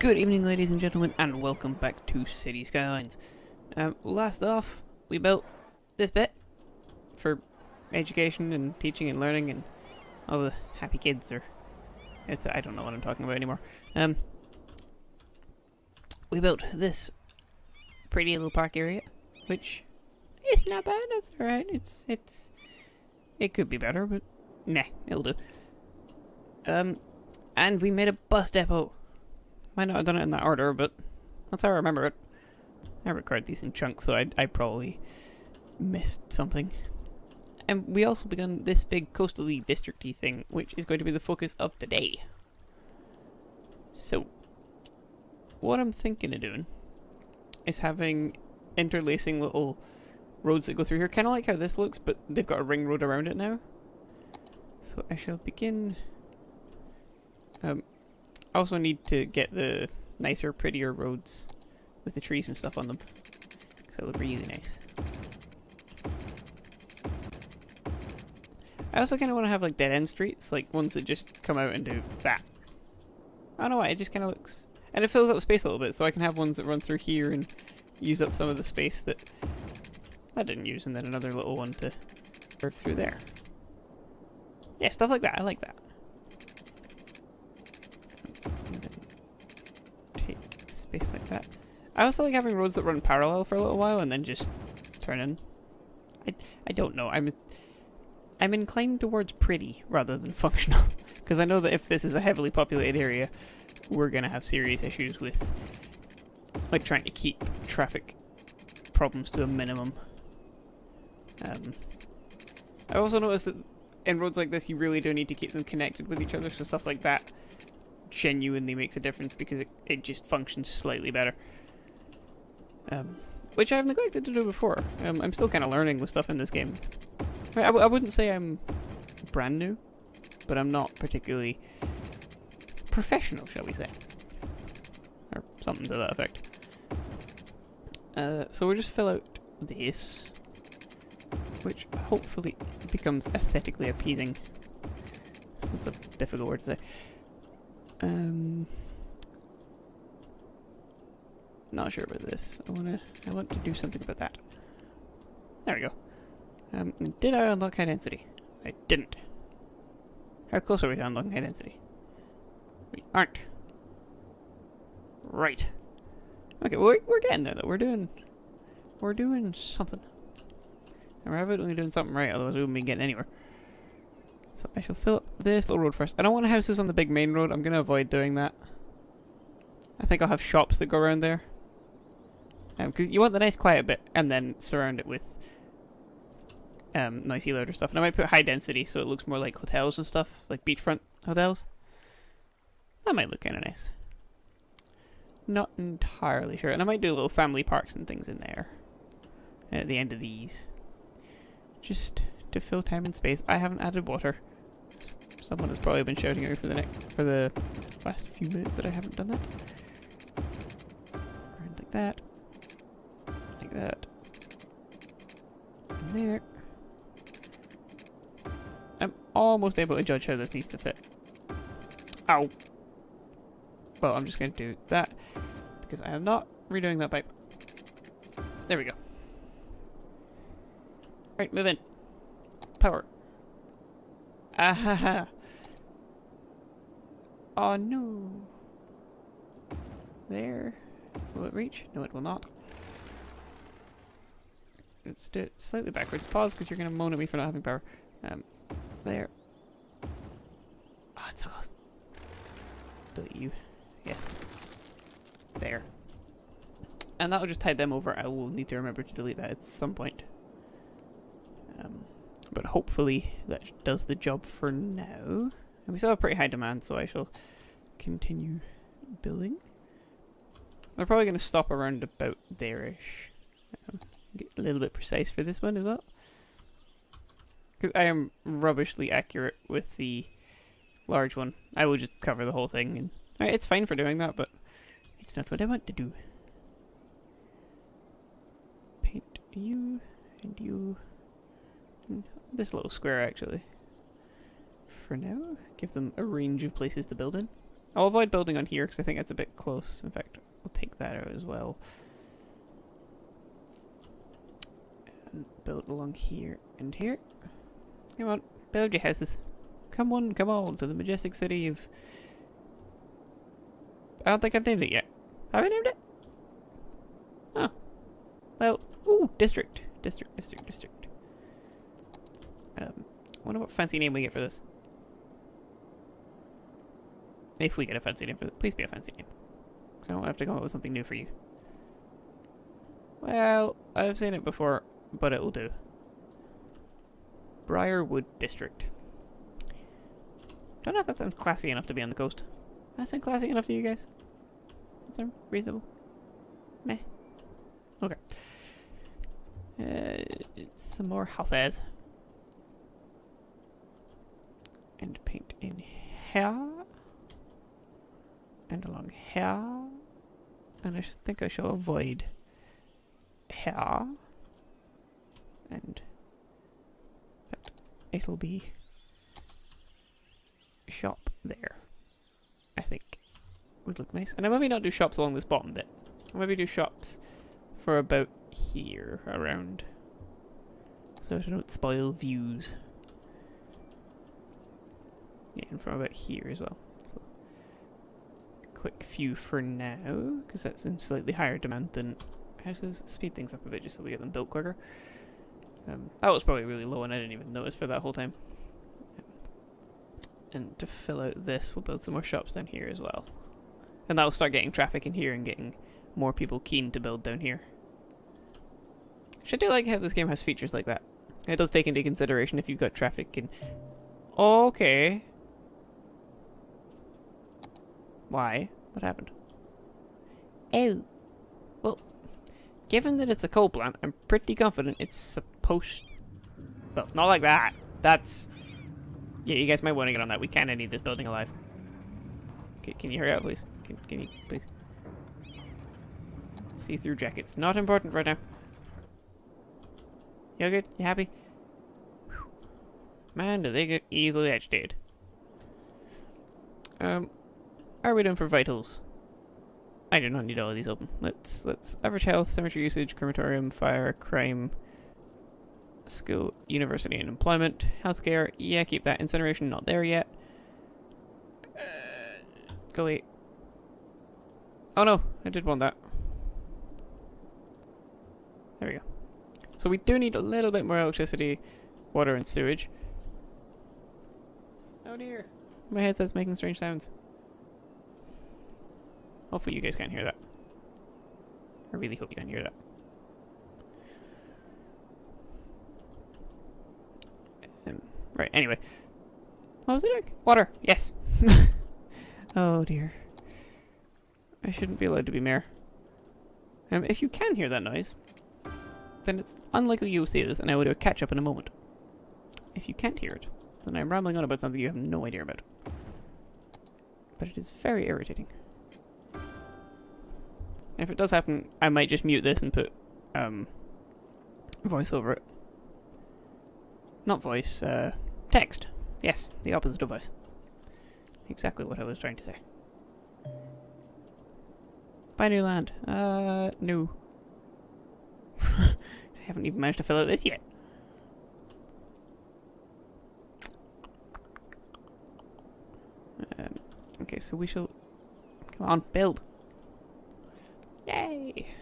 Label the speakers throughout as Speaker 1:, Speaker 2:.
Speaker 1: Good evening, ladies and gentlemen, and welcome back to City Skylines. Last off, we built this bit for education and teaching and learning and all the happy kids, or I don't know what I'm talking about anymore. We built this pretty little park area, which is not bad. It's all right. It could be better, but nah, it'll do. And we made a bus depot. Might not have done it in that order, but that's how I remember it. I record these in chunks, so I probably missed something. And we also begun this big coastally districty thing, which is going to be the focus of today. So, what I'm thinking of doing is having interlacing little roads that go through here, kind of like how this looks, but they've got a ring road around it now. So I shall begin. I also need to get the nicer, prettier roads with the trees and stuff on them, because they look really nice. I also kind of want to have like dead-end streets, like ones that just come out and do that. I don't know why, it just kind of looks... And it fills up space a little bit, so I can have ones that run through here and use up some of the space that I didn't use, and then another little one to curve through there. Yeah, stuff like that, I like that. Take space like that. I also like having roads that run parallel for a little while and then just turn in. I don't know. I'm inclined towards pretty rather than functional, because I know that if this is a heavily populated area, we're gonna have serious issues with like trying to keep traffic problems to a minimum. I also noticed that in roads like this, you really do need to keep them connected with each other, so stuff like that genuinely makes a difference because it just functions slightly better. Which I've neglected to do before. I'm still kind of learning with stuff in this game. I wouldn't say I'm brand new, but I'm not particularly professional, shall we say. Or something to that effect. So we'll just fill out this, which hopefully becomes aesthetically appeasing. That's a difficult word to say. Not sure about this. I want to do something about that. There we go. Did I unlock high density? I didn't. How close are we to unlocking high density? We aren't. Right. Okay, well, we're getting there though. We're doing something. And we're evidently doing something right, otherwise we wouldn't be getting anywhere. So I shall fill up this little road first. I don't want houses on the big main road. I'm going to avoid doing that. I think I'll have shops that go around there. Because you want the nice quiet bit, and then surround it with noisy louder stuff. And I might put high density so it looks more like hotels and stuff, like beachfront hotels. That might look kind of nice. Not entirely sure. And I might do little family parks and things in there at the end of these. Just to fill time and space. I haven't added water. Someone has probably been shouting at me for the last few minutes that I haven't done that. Around like that. Like that. And there. I'm almost able to judge how this needs to fit. Ow! Well, I'm just going to do that, because I am not redoing that pipe. There we go. Right, move in. Power. Ahaha. Oh no. There. Will it reach? No, it will not. Let's do it slightly backwards. Pause, because you're going to moan at me for not having power. There. Ah, it's so close. Delete you. Yes. There. And that'll just tide them over. I will need to remember to delete that at some point. But hopefully that does the job for now. And we still have pretty high demand, so I shall continue building. We're probably going to stop around about there-ish. Get a little bit precise for this one as well. Because I am rubbishly accurate with the large one. I will just cover the whole thing. And it's fine for doing that, but it's not what I want to do. Paint you and you. This little square, actually. For now, give them a range of places to build in. I'll avoid building on here because I think that's a bit close. In fact, I'll take that out as well. And build along here and here. Come on, build your houses. Come on to the majestic city of... I don't think I've named it yet. Have I named it? Oh. Well, ooh, district. District. Wonder what fancy name we get for this. If we get a fancy name for this. Please be a fancy name. I don't have to come up with something new for you. Well, I've seen it before, but it will do. Briarwood District. Don't know if that sounds classy enough to be on the coast. Does that sound classy enough to you guys? That sound reasonable? Meh. Okay. Some more houses. And paint in here. And along here. And I think I shall avoid here. And but it'll be shop there. I think would look nice. And I maybe not do shops along this bottom bit. I'll maybe do shops for about here around. So I don't spoil views. Yeah, and from about here as well. So, a quick few for now, because that's in slightly higher demand than houses. Speed things up a bit just so we get them built quicker. That was probably really low and I didn't even notice for that whole time. And to fill out this, we'll build some more shops down here as well. And that will start getting traffic in here and getting more people keen to build down here. I do like how this game has features like that. It does take into consideration if you've got traffic and... Okay. Why? What happened? Oh. Well, given that it's a coal plant, I'm pretty confident it's supposed... Well, not like that. That's... Yeah, you guys might want to get on that. We kind of need this building alive. Okay, can you hurry up, please? Can you, please? See-through jackets. Not important right now. You good? You happy? Whew. Man, do they get easily agitated. Are we done for vitals? I do not need all of these open. Let's average health, cemetery usage, crematorium, fire, crime, school, university and employment, healthcare. Yeah, keep that. Incineration, not there yet. Go wait. Oh no, I did want that. There we go. So we do need a little bit more electricity, water and sewage. Oh dear. My headset's making strange sounds. Hopefully you guys can't hear that. I really hope you can hear that. Right, anyway. What was I doing? Water! Yes! Oh dear. I shouldn't be allowed to be mayor. If you can hear that noise, then it's unlikely you will see this, and I will do a catch-up in a moment. If you can't hear it, then I'm rambling on about something you have no idea about. But it is very irritating. If it does happen, I might just mute this and put voice over it. Not voice, text. Yes, the opposite of voice. Exactly what I was trying to say. Buy new land. No. I haven't even managed to fill out this yet. Okay, so we shall... Come on, build. Yay!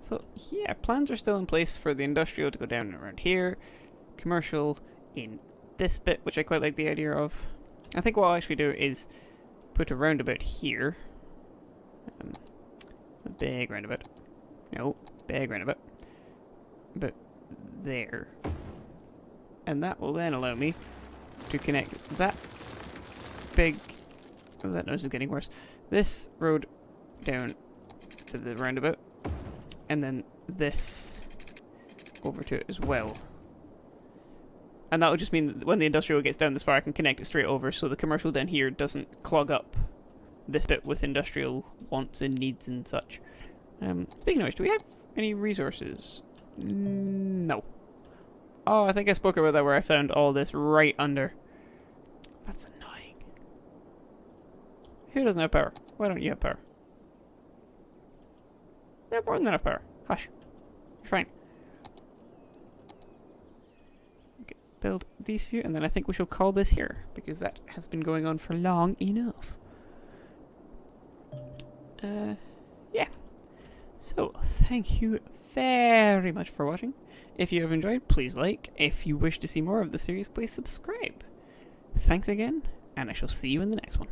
Speaker 1: So, yeah, plans are still in place for the industrial to go down around here. Commercial in this bit, which I quite like the idea of. I think what I'll actually do is put a roundabout here. A big roundabout. No, big roundabout. But there. And that will then allow me to connect that big... Oh, that noise is getting worse. This road down to the roundabout. And then this over to it as well. And that will just mean that when the industrial gets down this far, I can connect it straight over so the commercial down here doesn't clog up this bit with industrial wants and needs and such. Speaking of which, do we have any resources? No. Oh, I think I spoke about that where I found all this right under. That's annoying. Who doesn't have power? Why don't you have power? You have more than enough power. Hush. You're fine. Okay, build these few, and then I think we shall call this here, because that has been going on for long enough. Yeah. So, thank you very much for watching. If you have enjoyed, please like. If you wish to see more of the series, please subscribe. Thanks again, and I shall see you in the next one.